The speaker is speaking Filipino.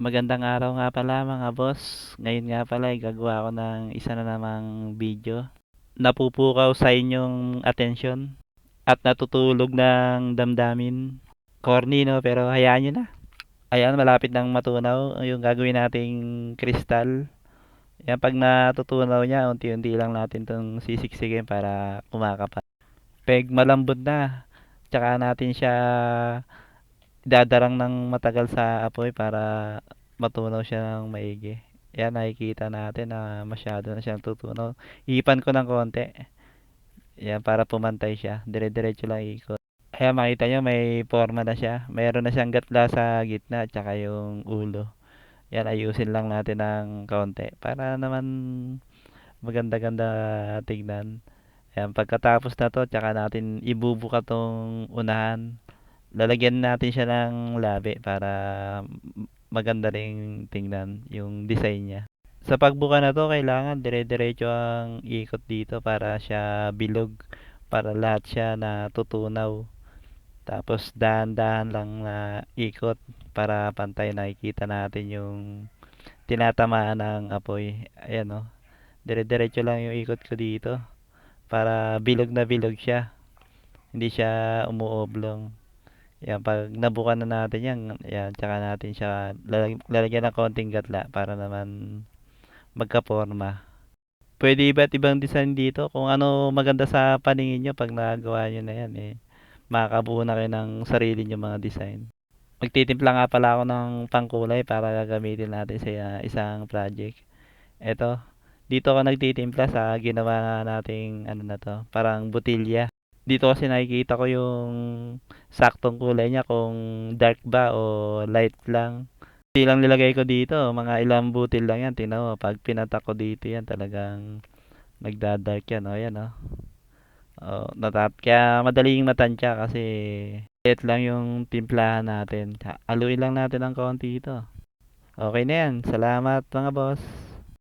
Magandang araw nga pala mga boss. Ngayon nga pala gagawa ako ng isa na namang video. Napupukaw sa inyong atensyon at natutulog ng damdamin. Corny no, pero hayaan nyo na. Ayan, malapit nang matunaw yung gagawin nating kristal. Yan, pag natutunaw niya, unti-unti lang natin itong sisiksigin para kumakapal. Peg malambot na, tsaka natin siya dadarang ng matagal sa apoy para matunaw siya ng maigi. Yan, nakikita natin na masyado na siyang tutunaw. Ipan ko ng konti. Yan, para pumantay siya. Dire-diretso lang ikot. Ayan, makita nyo may forma na siya. Mayroon na siyang gatla sa gitna at saka yung ulo. Yan, ayusin lang natin ng konti para naman maganda-ganda tignan. Ayan, pagkatapos na to, tsaka natin ibubuka tong unahan. Lalagyan natin siya ng labi para maganda ring tingnan yung design niya. Sa pagbuka na to, kailangan dire-diretso ang ikot dito para siya bilog, para lahat siya natutunaw. Tapos dahan-dahan lang na ikot para pantay nakikita natin yung tinatamaan ng apoy. Ayan o, dire-diretso lang yung ikot ko dito para bilog na bilog siya. Hindi siya umuoblong. Yan, pag nabukan na natin yan, yan, tsaka natin siya lalagyan ng konting gatla para naman magka-forma. Pwede iba't ibang design dito. Kung ano maganda sa paningin nyo pag nagawa nyo na yan, eh, makakabuo na kayo ng sarili nyo mga design. Magtitimpla nga pala ako ng pangkulay para gagamitin natin sa isang project. Eto, dito ako nagtitimpla sa ginawa nating ano na to, parang botilya. Dito kasi nakikita ko yung saktong kulay niya kung dark ba o light lang. Hindi lang nilagay ko dito, mga ilang butil lang yan. Tingnan mo, pag pinatak ko dito yan, talagang nagda-dark yan. O, yan o. O, kaya madaling matansya kasi light lang yung timplahan natin. Haluin lang natin ng konti ito. Okay na yan. Salamat mga boss.